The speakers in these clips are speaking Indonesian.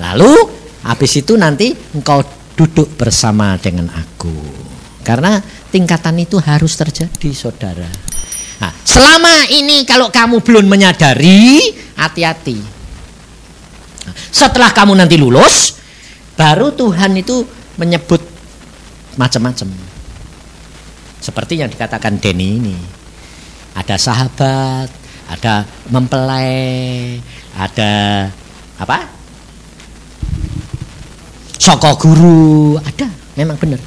Lalu habis itu nanti engkau duduk bersama dengan aku. Karena tingkatan itu harus terjadi, saudara. Nah, selama ini kalau kamu belum menyadari, hati-hati. Nah, setelah kamu nanti lulus, baru Tuhan itu menyebut macam-macam. Seperti yang dikatakan Denny ini. Ada sahabat, ada mempelai, ada apa? Soko guru, ada, memang benar.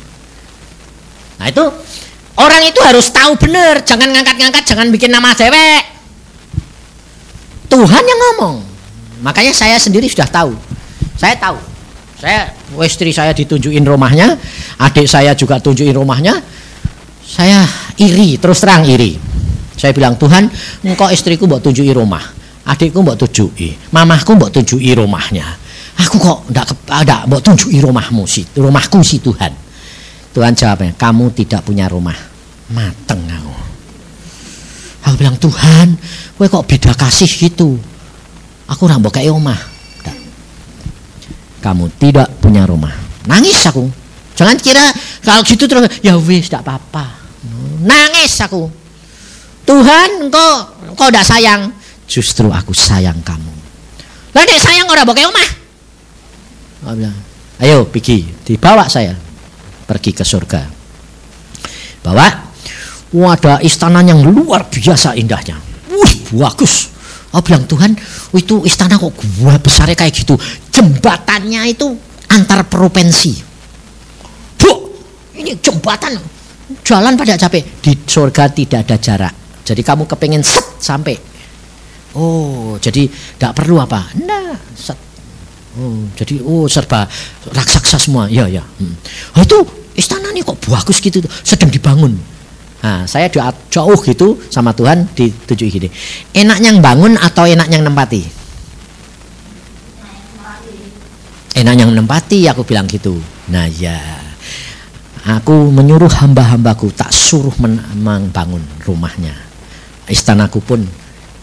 Nah itu orang itu harus tahu benar, jangan ngangkat-ngangkat, jangan bikin nama cewek. Tuhan yang ngomong. Makanya saya sendiri sudah tahu. Saya tahu. Istri saya ditunjukin rumahnya, adik saya juga tunjukin rumahnya. Saya iri, terus terang iri. Saya bilang, Tuhan, engkau istriku mbok tunjuki rumah, adikku mbok tunjuki, mamahku mbok tunjuki rumahnya. Aku kok ndak mbok tunjuki rumahku si Tuhan. Tuhan jawabnya, kamu tidak punya rumah. Mateng aku. Aku bilang, Tuhan, kowe kok beda kasih gitu. Aku ora mbok kei omah. Kamu tidak punya rumah. Nangis aku. Jangan kira kalau gitu terus ya wis tidak apa-apa. Nangis aku. Tuhan, engkau tidak sayang. Justru aku sayang kamu. Lah nek sayang ora mbok kei omah. Aku bilang, ayo pergi, dibawa saya pergi ke surga. Bawa, ada istana yang luar biasa indahnya. Bagus. Aku bilang, Tuhan, itu istana kok gua besarnya kayak gitu. Jembatannya itu antar provinsi. Ini jembatan, jalan pada capek. Di surga tidak ada jarak. Jadi kamu kepengen set sampai. Oh, jadi tidak perlu apa? Nah, set. Oh, jadi serba raksasa semua. Ya. Oh, itu istana nih kok bagus gitu, sedang dibangun. Nah, saya jauh gitu sama Tuhan dituju gini. Enak yang bangun atau enak yang nempati? Enak yang nempati, aku bilang gitu. Nah ya, aku menyuruh hamba-hambaku tak suruh membangun rumahnya. Istanaku pun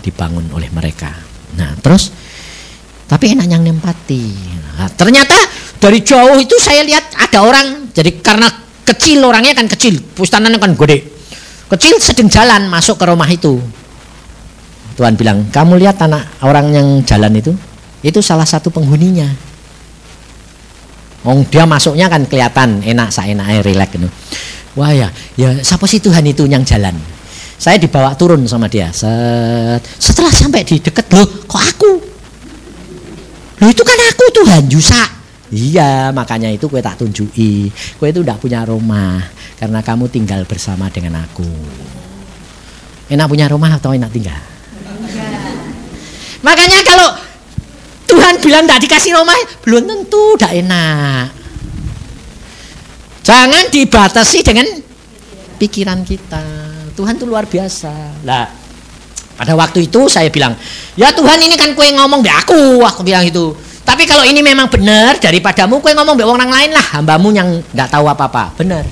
dibangun oleh mereka. Nah terus, tapi enak yang nempati. Nah, ternyata dari jauh itu saya lihat ada orang. Jadi karena kecil, orangnya kan kecil, istananya kan gede. Kecil sedang jalan masuk ke rumah itu. Tuhan bilang, kamu lihat anak orang yang jalan itu salah satu penghuninya. Dia masuknya kan kelihatan enak, seenaknya rileks gitu. Wah ya siapa sih Tuhan itu yang jalan? Saya dibawa turun sama dia. Setelah sampai di dekat, loh kok aku? Loh itu kan aku Tuhan, Yusa. Iya, makanya itu kue tak tunjuki. Kue itu tidak punya rumah karena kamu tinggal bersama dengan aku. Enak punya rumah atau enak tinggal? Makanya kalau Tuhan bilang tidak dikasih rumah, belum tentu tidak enak. Jangan dibatasi dengan pikiran kita. Tuhan itu luar biasa. Nah, pada waktu itu saya bilang, ya Tuhan ini kan kue ngomong be aku bilang itu. Tapi kalau ini memang benar daripadamu, kue ngomong be orang lain lah, hambamu yang tidak tahu apa-apa. Benar.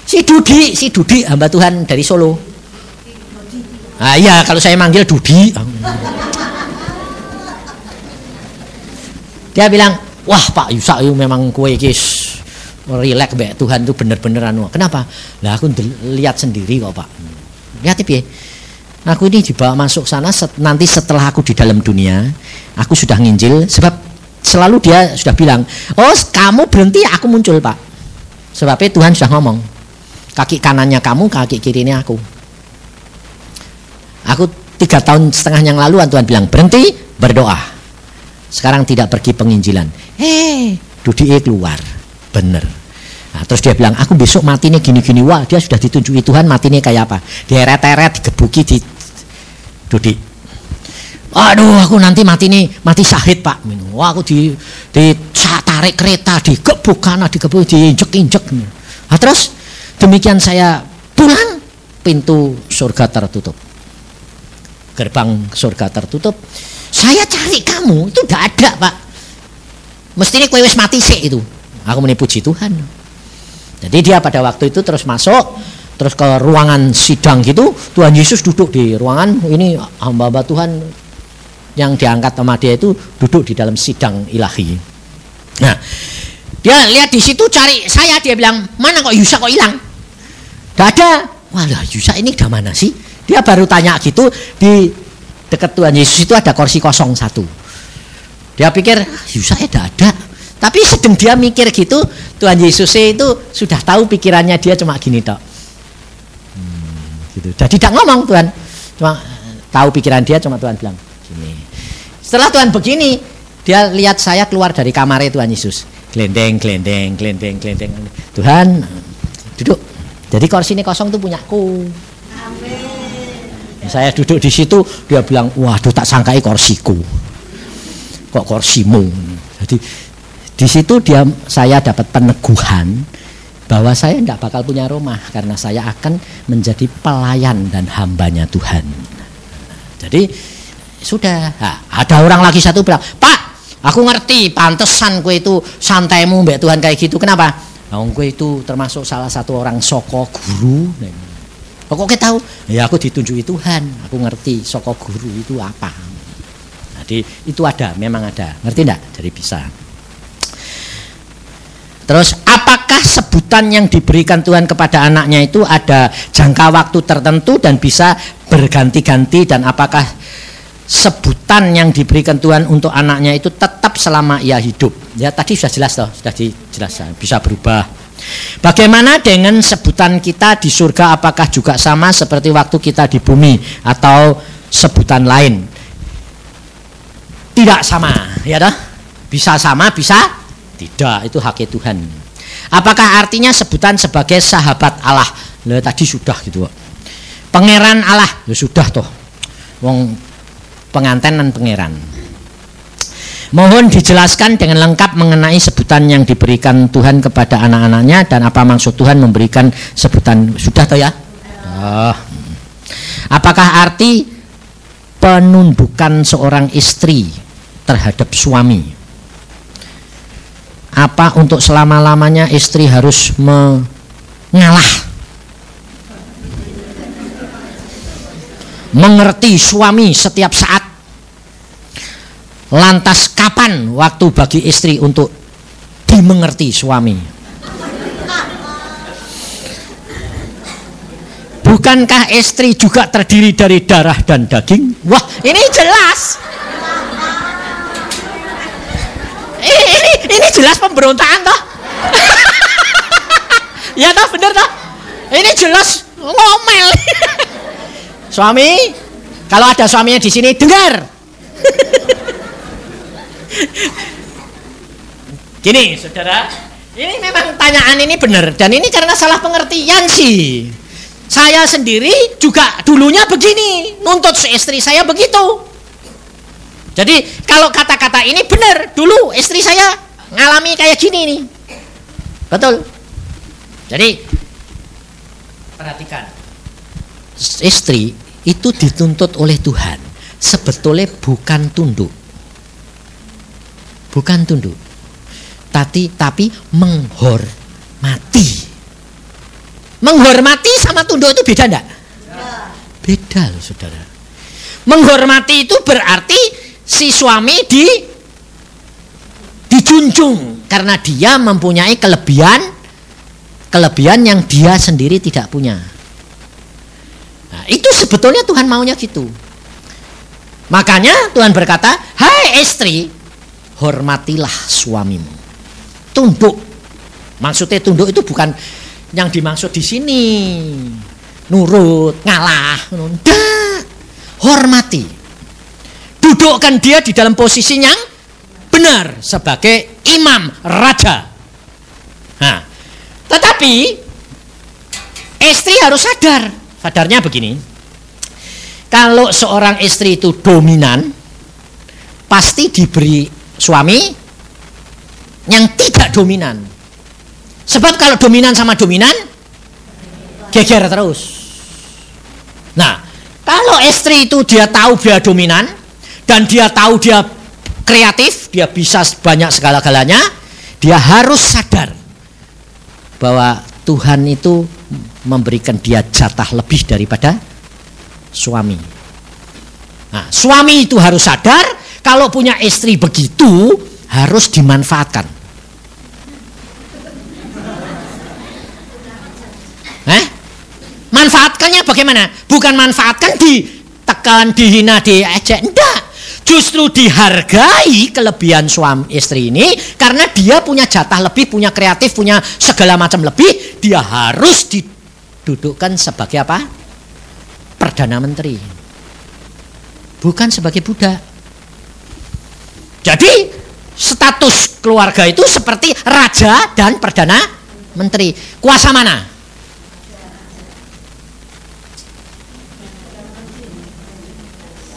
Si Dudi hamba Tuhan dari Solo. Ah iya, kalau saya manggil Dudi. Dia bilang, wah Pak Yusa itu memang kue kis rileks be Tuhan itu bener-bener anu. Kenapa? Lah aku lihat sendiri kok Pak. Lihat ya. Aku ini dibawa masuk sana nanti setelah aku di dalam dunia, aku sudah nginjil sebab selalu dia sudah bilang, oh kamu berhenti aku muncul Pak. Sebabnya Tuhan sudah ngomong, kaki kanannya kamu, kaki kirinya aku. Aku 3 tahun setengah yang lalu Tuhan bilang berhenti berdoa. Sekarang tidak pergi penginjilan. Dudi keluar. Bener. Nah, terus dia bilang, aku besok mati nih gini-gini. Wah, dia sudah ditunjuki Tuhan mati nih kayak apa. Dieret-eret, digebuki di Dudi. Aduh, aku nanti mati nih, mati syahid Pak. Wah, aku tarik kereta, digebuk kanan, digebuk, diinjek-injek. Nah, terus demikian saya pulang, pintu surga tertutup. Gerbang surga tertutup. Saya cari kamu, itu tidak ada Pak. Mestinya kowe wis mati sih itu. Aku puji Tuhan. Jadi dia pada waktu itu terus masuk, terus ke ruangan sidang gitu. Tuhan Yesus duduk di ruangan ini, hamba-hamba Tuhan yang diangkat sama dia itu duduk di dalam sidang ilahi. Nah, dia lihat di situ cari saya, dia bilang, mana kok Yusa kok hilang? Gak ada. Walah, Yusa ini udah mana sih? Dia baru tanya gitu, di dekat Tuhan Yesus itu ada kursi kosong satu. Dia pikir Yusa tidak ada. Tapi sedang dia mikir gitu, Tuhan Yesus itu sudah tahu pikirannya dia cuma gini tok. Gitu. Jadi tidak ngomong Tuhan, cuma tahu pikiran dia, cuma Tuhan bilang gini. Setelah Tuhan begini, dia lihat saya keluar dari kamarnya Tuhan Yesus. Glendeng. Tuhan, duduk. Jadi kursi ini kosong tuh punyaku. Amin. Saya duduk di situ, dia bilang, waduh tak sangkai kursiku. Kok kursimu? Jadi di situ saya dapat peneguhan bahwa saya tidak bakal punya rumah karena saya akan menjadi pelayan dan hambanya Tuhan. Jadi sudah. Nah, ada orang lagi satu bilang, Pak, aku ngerti pantesan kue itu santaimu mbak Tuhan kayak gitu. Kenapa? Nah, kue itu termasuk salah satu orang soko guru. Kok kita tahu? Ya aku ditunjuki Tuhan. Aku ngerti soko guru itu apa. Jadi itu ada, memang ada. Ngerti enggak? Jadi bisa. Terus apakah sebutan yang diberikan Tuhan kepada anaknya itu ada jangka waktu tertentu dan bisa berganti-ganti, dan apakah sebutan yang diberikan Tuhan untuk anaknya itu tetap selama ia hidup? Ya tadi sudah jelas toh, sudah dijelaskan, bisa berubah. Bagaimana dengan sebutan kita di surga, apakah juga sama seperti waktu kita di bumi atau sebutan lain? Tidak sama, ya toh? Bisa sama, bisa tidak, itu hak Tuhan. Apakah artinya sebutan sebagai sahabat Allah? Loh, tadi sudah gitu. Pangeran Allah, ya sudah toh. Wong pengantin dan pangeran. Mohon dijelaskan dengan lengkap mengenai sebutan yang diberikan Tuhan kepada anak-anaknya dan apa maksud Tuhan memberikan sebutan. Sudah toh ya? Oh. Apakah arti penundukan seorang istri terhadap suami? Apa untuk selama-lamanya istri harus mengalah, mengerti suami setiap saat? Lantas kapan waktu bagi istri untuk dimengerti suami? Bukankah istri juga terdiri dari darah dan daging? Wah, ini jelas. Ini jelas pemberontakan toh. Ya toh, bener toh. Ini jelas ngomel. Suami, kalau ada suaminya di sini dengar. Gini, saudara, ini memang tanyaan ini benar, dan ini karena salah pengertian sih. Saya sendiri juga dulunya begini, nuntut istri saya begitu. Jadi kalau kata-kata ini benar, dulu istri saya ngalami kayak gini nih. Betul. Jadi perhatikan, istri itu dituntut oleh Tuhan sebetulnya bukan tunduk. Bukan tunduk. Tapi menghormati. Menghormati sama tunduk itu beda enggak? Beda loh, saudara. Menghormati itu berarti si suami dijunjung karena dia mempunyai kelebihan yang dia sendiri tidak punya. Nah, itu sebetulnya Tuhan maunya gitu. Makanya Tuhan berkata, hai istri, hormatilah suamimu. Tunduk. Maksudnya tunduk itu bukan yang dimaksud di sini. Nurut, ngalah, enggak. Hormati. Dudukkan dia di dalam posisi yang benar sebagai imam raja. Nah, tetapi istri harus sadar. Sadarnya begini. Kalau seorang istri itu dominan, pasti diberi suami yang tidak dominan. Sebab kalau dominan sama dominan, geger terus. Nah, kalau istri itu dia tahu dia dominan, dan dia tahu dia kreatif, dia bisa banyak segala-galanya, dia harus sadar bahwa Tuhan itu memberikan dia jatah lebih daripada suami. Nah, suami itu harus sadar kalau punya istri begitu harus dimanfaatkan. Manfaatkannya bagaimana? Bukan manfaatkan ditekan, dihina, diejek. Enggak. Justru dihargai kelebihan suami istri ini karena dia punya jatah lebih, punya kreatif, punya segala macam lebih. Dia harus didudukkan sebagai apa? Perdana Menteri. Bukan sebagai budak. Jadi status keluarga itu seperti raja dan perdana menteri. Kuasa mana?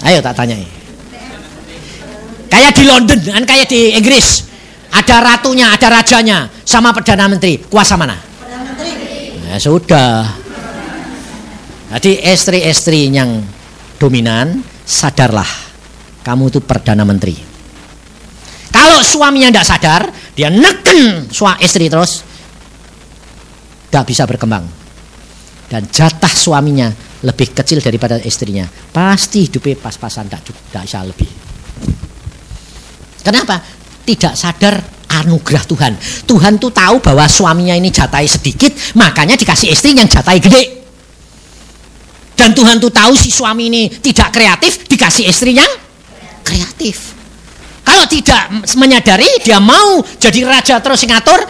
Ayo tak tanya. Kayak di London, kan kayak di Inggris. Ada ratunya, ada rajanya, sama perdana menteri. Kuasa mana? Perdana menteri. Ya sudah. Jadi istri-istri yang dominan, sadarlah, kamu itu perdana menteri. Kalau suaminya tidak sadar, dia neken istri terus, tidak bisa berkembang. Dan jatah suaminya lebih kecil daripada istrinya, pasti hidupnya pas-pasan, tidak bisa lebih. Kenapa? Tidak sadar anugerah Tuhan. Tuhan tuh tahu bahwa suaminya ini jatahi sedikit, makanya dikasih istri yang jatahi gede. Dan Tuhan tuh tahu si suami ini tidak kreatif, dikasih istri yang kreatif. Kalau tidak menyadari, dia mau jadi raja terus ngatur,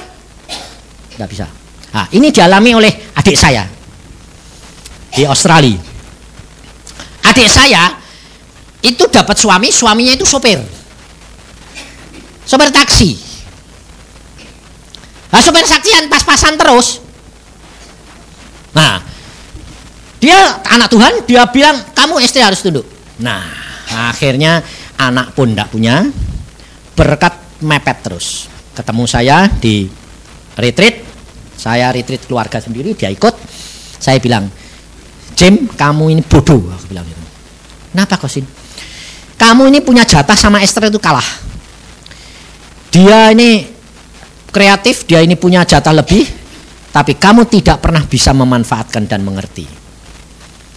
tidak bisa. Nah, ini dialami oleh adik saya di Australia. Adik saya itu dapat suaminya itu sopir taksi. Nah, sopir taksian pas-pasan terus. Nah, dia anak Tuhan, dia bilang kamu istri harus tunduk. Nah, akhirnya anak pun tidak punya, berkat mepet terus. Ketemu saya di retreat, saya retreat keluarga sendiri, dia ikut. Saya bilang, Jim, kamu ini bodoh, aku bilang gitu. Kenapa Kosin? Kamu ini punya jatah sama Esther itu kalah. Dia ini kreatif, dia ini punya jatah lebih, tapi kamu tidak pernah bisa memanfaatkan dan mengerti.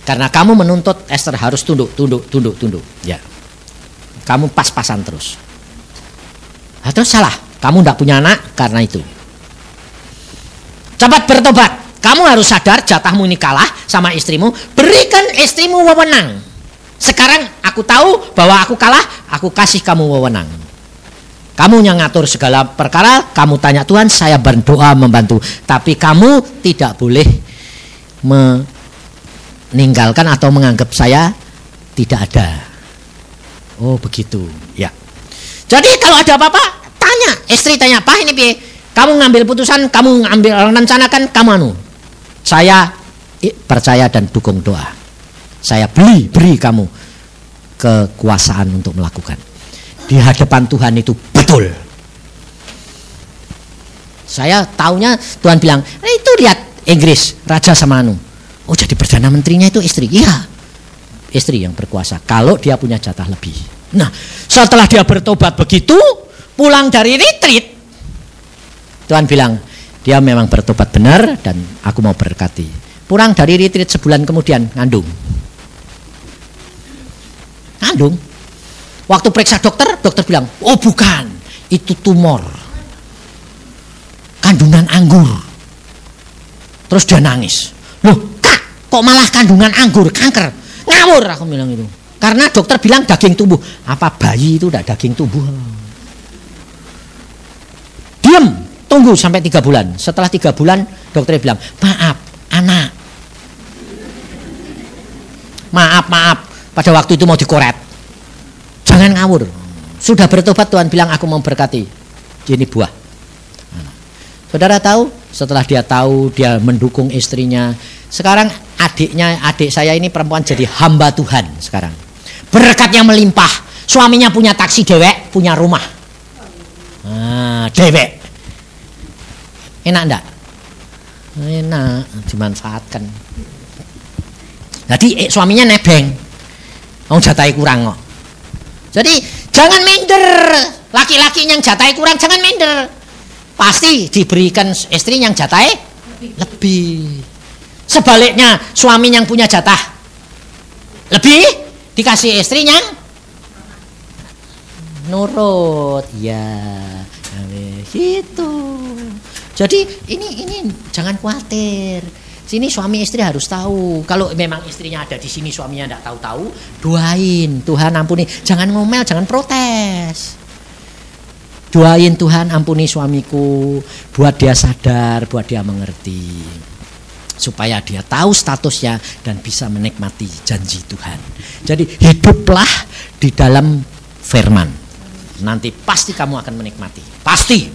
Karena kamu menuntut Esther harus tunduk. Ya, kamu pas-pasan terus. Nah, terus salah, kamu tidak punya anak karena itu. Cepat bertobat. Kamu harus sadar jatahmu ini kalah sama istrimu. Berikan istrimu wewenang. Sekarang aku tahu bahwa aku kalah, aku kasih kamu wewenang. Kamu yang ngatur segala perkara, kamu tanya Tuhan, saya berdoa membantu. Tapi kamu tidak boleh meninggalkan atau menganggap saya tidak ada. Oh begitu, ya. Jadi kalau ada apa-apa, tanya. Istri tanya, Pak ini piye? Kamu ngambil putusan, kamu ngambil rencanakan, kamu anu. Saya percaya dan dukung doa. Saya beri kamu kekuasaan untuk melakukan. Di hadapan Tuhan itu betul. Saya taunya Tuhan bilang, itu lihat Inggris, raja sama anu. Oh jadi perdana menterinya itu istri. Iya, istri yang berkuasa. Kalau dia punya jatah lebih. Nah, setelah dia bertobat begitu, pulang dari retreat, Tuhan bilang, dia memang bertobat benar dan aku mau berkati. Pulang dari retreat sebulan kemudian ngandung. Waktu periksa dokter bilang, oh bukan, itu tumor, kandungan anggur. Terus dia nangis. Loh kak, kok malah kandungan anggur, kanker? Ngawur aku bilang itu. Karena dokter bilang daging tumbuh. Apa bayi itu udah daging tumbuh? Diam, tunggu sampai 3 bulan. Setelah 3 bulan dokter bilang, maaf anak, maaf, pada waktu itu mau dikoret. Jangan ngawur. Sudah bertobat Tuhan bilang aku mau berkati. Ini buah. Saudara tahu, setelah dia tahu, dia mendukung istrinya. Sekarang adik saya ini perempuan jadi hamba Tuhan sekarang. Berkatnya melimpah. Suaminya punya taksi dewek, punya rumah. Dewek. Enak enggak? Enak, dimanfaatkan. Jadi suaminya nebeng. Mau jatahi kurang kok. Jadi jangan minder. Laki-laki yang jatahi kurang jangan minder. Pasti diberikan istri yang jatahi lebih. Sebaliknya suami yang punya jatah lebih Dikasih istrinya nurut. Ya, gitu. Jadi ini jangan khawatir. Sini suami istri harus tahu. Kalau memang istrinya ada di sini, suaminya tidak tahu-tahu, doain Tuhan ampuni. Jangan ngomel, jangan protes. Doain Tuhan ampuni suamiku, buat dia sadar, buat dia mengerti, supaya dia tahu statusnya dan bisa menikmati janji Tuhan. Jadi hiduplah di dalam firman. Nanti pasti kamu akan menikmati. Pasti.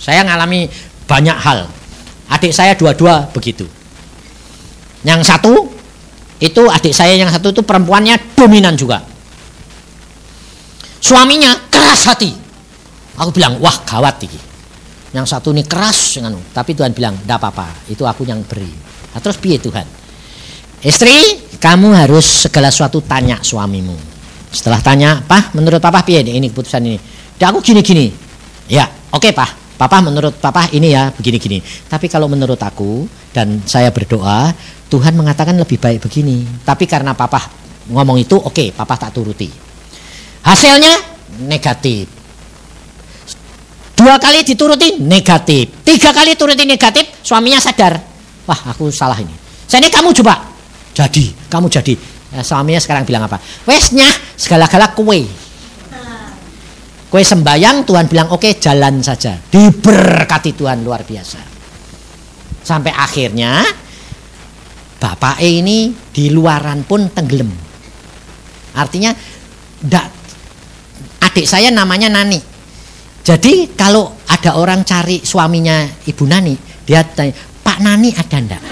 Saya ngalami banyak hal. Adik saya dua-dua begitu. Yang satu itu adik saya, yang satu itu perempuannya dominan juga. Suaminya keras hati. Aku bilang, wah gawat ini. Yang satu ini keras, tapi Tuhan bilang, tidak apa-apa, itu aku yang beri. Nah, terus piye Tuhan? Istri, kamu harus segala sesuatu tanya suamimu. Setelah tanya, Pak, menurut Papa piye ini keputusan ini? Dan aku gini-gini. Ya, oke Pak. Papa menurut Papa ini ya begini-gini. Tapi kalau menurut aku dan saya berdoa, Tuhan mengatakan lebih baik begini. Tapi karena Papa ngomong itu, oke, Papa tak turuti. Hasilnya negatif. 2 kali dituruti negatif. 3 kali turuti negatif, suaminya sadar. Wah, aku salah ini. Saya ini kamu coba. Jadi, kamu jadi. Nah, suaminya sekarang bilang apa? Wesnya segala-gala kue. Kue sembayang, Tuhan bilang oke, jalan saja. Diberkati Tuhan luar biasa. Sampai akhirnya bapak ini di luaran pun tenggelam. Artinya adik saya namanya Nani. Jadi kalau ada orang cari suaminya Ibu Nani, dia tanya, Pak Nani ada ndak?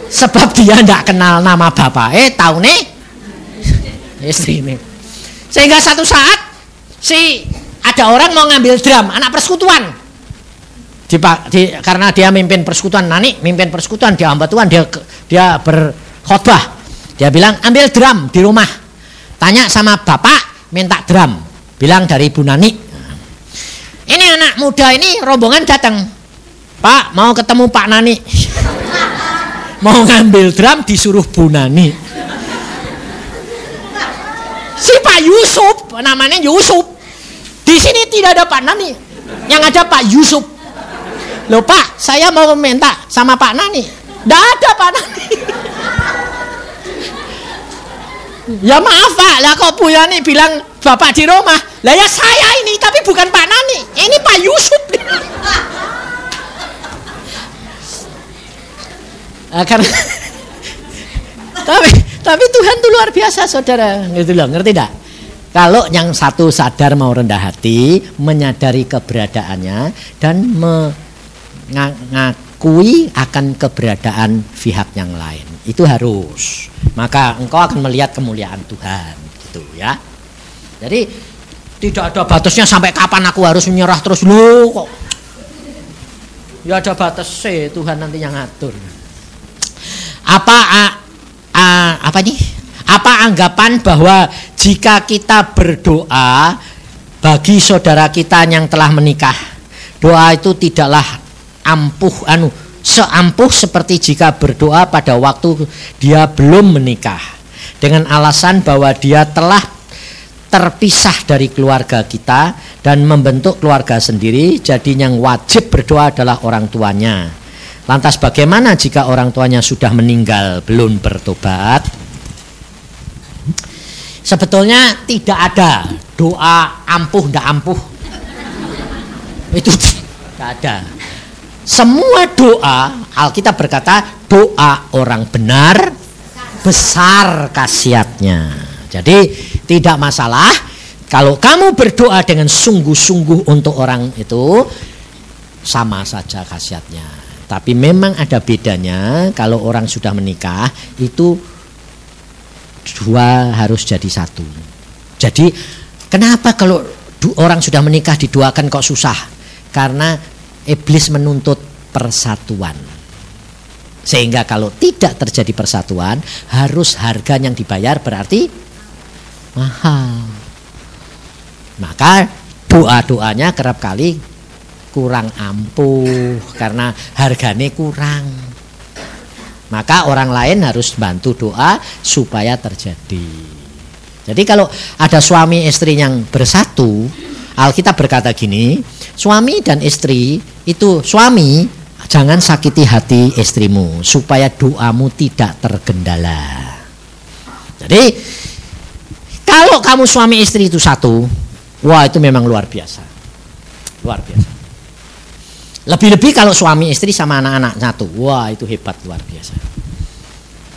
Sebab dia ndak kenal nama bapak. Tahu nih istri ini. Sehingga satu saat ada orang mau ngambil drum, anak persekutuan. Karena dia mimpin persekutuan, Nani mimpin persekutuan, dia hamba Tuhan, dia berkhotbah. Dia bilang ambil drum di rumah. Tanya sama bapak minta drum. Bilang dari Ibu Nani. Ini anak muda ini rombongan datang. Pak mau ketemu Pak Nani. Mau ngambil drum disuruh Bu Nani. Si Pak Yusuf, namanya Yusuf. Di sini tidak ada Pak Nani. Yang ada Pak Yusuf. Loh Pak, saya mau minta sama Pak Nani. Tidak ada Pak Nani. Ya maaf Pak, lah kok Bu Nani bilang Bapak di rumah. Lah ya saya ini, tapi bukan Pak Nani. Ini Pak Yusuf. Karena tapi Tuhan tuh luar biasa saudara, gitu loh, ngerti tidak? Kalau yang satu sadar mau rendah hati, menyadari keberadaannya dan mengakui akan keberadaan pihak yang lain, itu harus. Maka engkau akan melihat kemuliaan Tuhan, gitu ya. Jadi tidak ada batasnya sampai kapan aku harus menyerah terus lu kok. Ya ada batas sih, Tuhan nanti yang ngatur. Apa anggapan bahwa jika kita berdoa bagi saudara kita yang telah menikah, doa itu tidaklah seampuh seperti jika berdoa pada waktu dia belum menikah, dengan alasan bahwa dia telah terpisah dari keluarga kita dan membentuk keluarga sendiri, jadi yang wajib berdoa adalah orang tuanya. Lantas bagaimana jika orang tuanya sudah meninggal belum bertobat? Sebetulnya tidak ada doa ampuh ndak ampuh. Itu tidak ada. Semua doa, Alkitab berkata doa orang benar besar khasiatnya. Jadi tidak masalah kalau kamu berdoa dengan sungguh-sungguh untuk orang itu, sama saja khasiatnya. Tapi memang ada bedanya kalau orang sudah menikah itu dua harus jadi satu. Jadi kenapa kalau orang sudah menikah didoakan kok susah? Karena iblis menuntut persatuan. Sehingga kalau tidak terjadi persatuan, harus harga yang dibayar berarti mahal. Maka doa-doanya kerap kali kurang ampuh karena harganya kurang. Maka orang lain harus bantu doa supaya terjadi. Jadi kalau ada suami istri yang bersatu, Alkitab berkata gini, suami dan istri itu, suami jangan sakiti hati istrimu supaya doamu tidak tergendala. Jadi kalau kamu suami istri itu satu, wah itu memang luar biasa. Luar biasa. Lebih-lebih kalau suami istri sama anak-anak satu, wah itu hebat, luar biasa.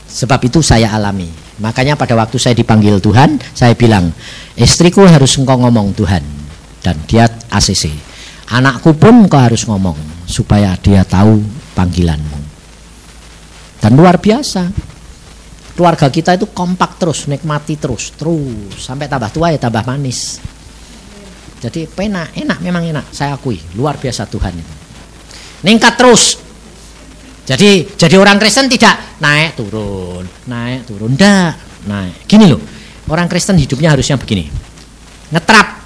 Sebab itu saya alami. Makanya pada waktu saya dipanggil Tuhan, saya bilang, istriku harus engkau ngomong Tuhan. Dan dia ACC. Anakku pun engkau harus ngomong, supaya dia tahu panggilanmu. Dan luar biasa. Keluarga kita itu kompak terus, nikmati terus. Sampai tambah tua ya tambah manis. Jadi enak, memang enak. Saya akui, luar biasa Tuhan itu. Ningkat terus. Jadi orang Kristen tidak naik turun, enggak, naik. Gini loh, orang Kristen hidupnya harusnya begini, ngetrap.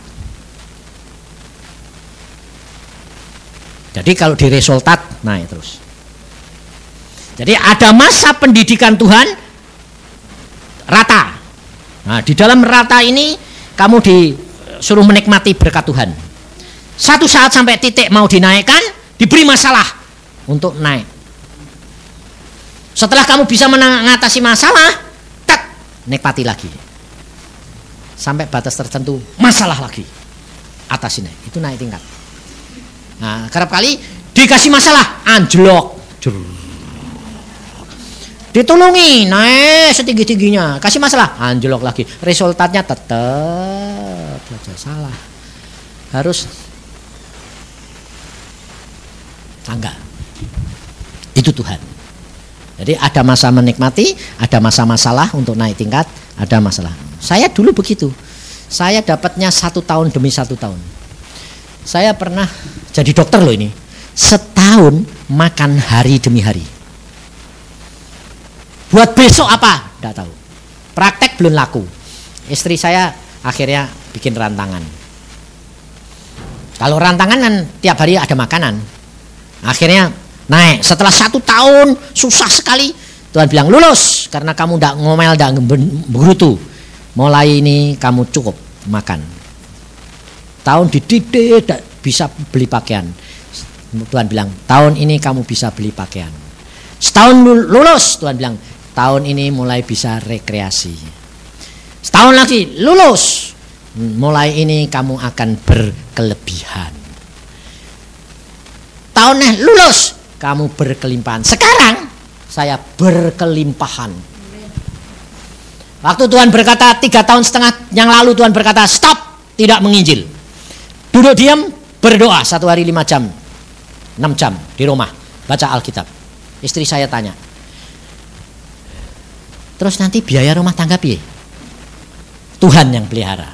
Jadi kalau di resultat naik terus. Jadi ada masa pendidikan Tuhan rata. Nah di dalam rata ini kamu disuruh menikmati berkat Tuhan. Satu saat sampai titik mau dinaikkan, diberi masalah untuk naik. Setelah kamu bisa mengatasi masalah, nikmati lagi. Sampai batas tertentu, masalah lagi. Atasi naik, itu naik tingkat. Nah, kerap kali dikasih masalah, anjlok. Ditolongi, naik setinggi-tingginya. Kasih masalah, anjlok lagi. Resultatnya tetap saja salah. Harus tangga. Itu Tuhan. Jadi ada masa menikmati, ada masa masalah untuk naik tingkat, ada masalah. Saya dulu begitu. Saya dapatnya 1 tahun demi 1 tahun. Saya pernah jadi dokter loh ini. Setahun makan hari demi hari. Buat besok apa? Tidak tahu. Praktek belum laku. Istri saya akhirnya bikin rantangan. Kalau rantangan kan tiap hari ada makanan. Akhirnya naik. Setelah 1 tahun susah sekali, Tuhan bilang lulus karena kamu tidak ngomel, tidak berutu. Mulai ini kamu cukup makan. Tahun dididik tidak bisa beli pakaian. Tuhan bilang tahun ini kamu bisa beli pakaian. Setahun lulus, Tuhan bilang tahun ini mulai bisa rekreasi. Setahun lagi lulus, mulai ini kamu akan berkelebihan. Tahunnya lulus, kamu berkelimpahan. Sekarang saya berkelimpahan. Waktu Tuhan berkata 3,5 tahun yang lalu, Tuhan berkata stop, tidak menginjil. Duduk diam, berdoa 1 hari 5 jam, 6 jam di rumah, baca Alkitab. Istri saya tanya, terus nanti biaya rumah tangga piye? Tuhan yang pelihara.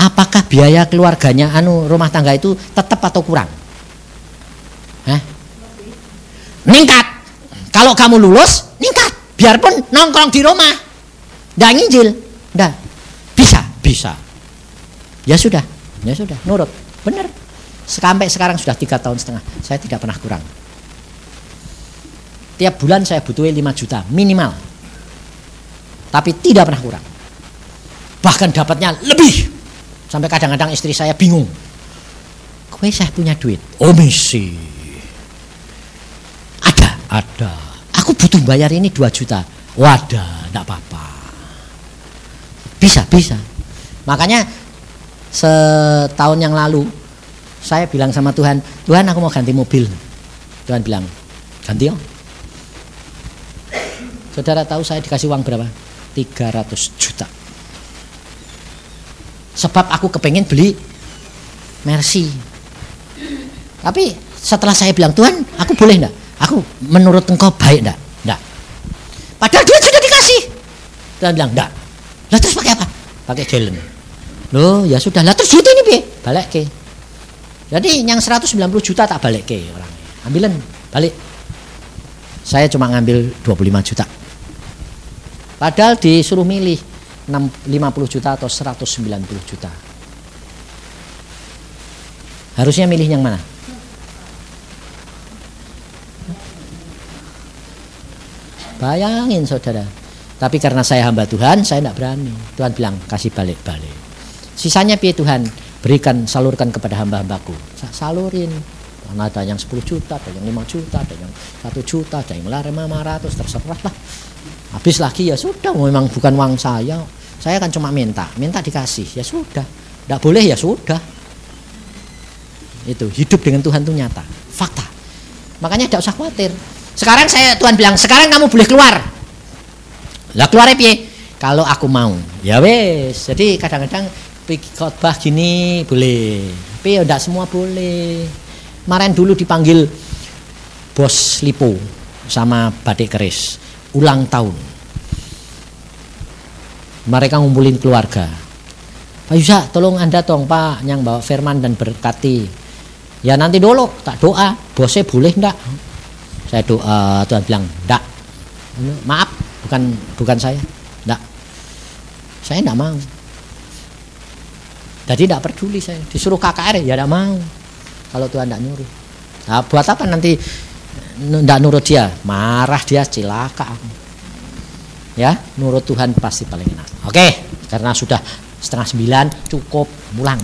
Apakah biaya keluarganya rumah tangga itu tetap atau kurang? Ningkat. Kalau kamu lulus, ningkat. Biarpun nongkrong di rumah, nggak nginjil, nggak bisa. Ya sudah, nurut, benar. Sampai sekarang sudah 3,5 tahun, saya tidak pernah kurang. Tiap bulan saya butuh 5 juta minimal, tapi tidak pernah kurang. Bahkan dapatnya lebih. Sampai kadang-kadang istri saya bingung. Kowe saya punya duit? Oh misi. Ada. Aku butuh bayar ini 2 juta. Wadah, enggak apa-apa. Bisa. Makanya setahun yang lalu saya bilang sama Tuhan, Tuhan aku mau ganti mobil. Tuhan bilang, ganti ya. Saudara tahu saya dikasih uang berapa? 300 juta. Sebab aku kepengen beli Mercy. Tapi setelah saya bilang, Tuhan aku boleh enggak? Aku menurut engkau baik enggak? Enggak. Padahal duit sudah dikasih. Tuhan bilang enggak. Lah terus pakai apa? Pakai jalan. Loh ya sudah. Lah terus duit ini piye? Balik ke. Jadi yang 190 juta tak balik ke orangnya. Ambilan balik. Saya cuma ngambil 25 juta. Padahal disuruh milih 50 juta atau 190 juta. Harusnya milih yang mana? Bayangin saudara. Tapi karena saya hamba Tuhan, saya tidak berani. Tuhan bilang, kasih balik-balik. Sisanya piye Tuhan? Berikan, salurkan kepada hamba-hambaku. Salurin. Ada yang 10 juta, ada yang 5 juta, ada yang 1 juta, ada yang 500, terserah lah. Habis lagi ya sudah, memang bukan uang saya. Saya kan cuma minta dikasih, ya sudah. Tidak boleh ya sudah. Itu hidup dengan Tuhan itu nyata, fakta. Makanya tidak usah khawatir. Sekarang Tuhan bilang, sekarang kamu boleh keluar. Lah keluarnya piye? Kalau aku mau. Ya wes. Jadi kadang-kadang khotbah gini boleh. Tapi ya tidak semua boleh. Kemarin dulu dipanggil bos Lipo sama Batik Keris. Ulang tahun. Mereka ngumpulin keluarga. Pak Yusa, tolong Anda tong Pak yang bawa firman dan berkati. Ya nanti dulu tak doa. Bosnya boleh enggak? Saya doa, Tuhan bilang enggak. Maaf, bukan saya. Enggak. Saya enggak mau. Jadi enggak peduli saya. Disuruh KKR ya enggak mau. Kalau Tuhan enggak nyuruh. Nah, buat apa nanti enggak nurut dia? Marah dia, cilaka aku. Ya, nurut Tuhan pasti paling enak. Oke, karena sudah 8:30 cukup, pulang.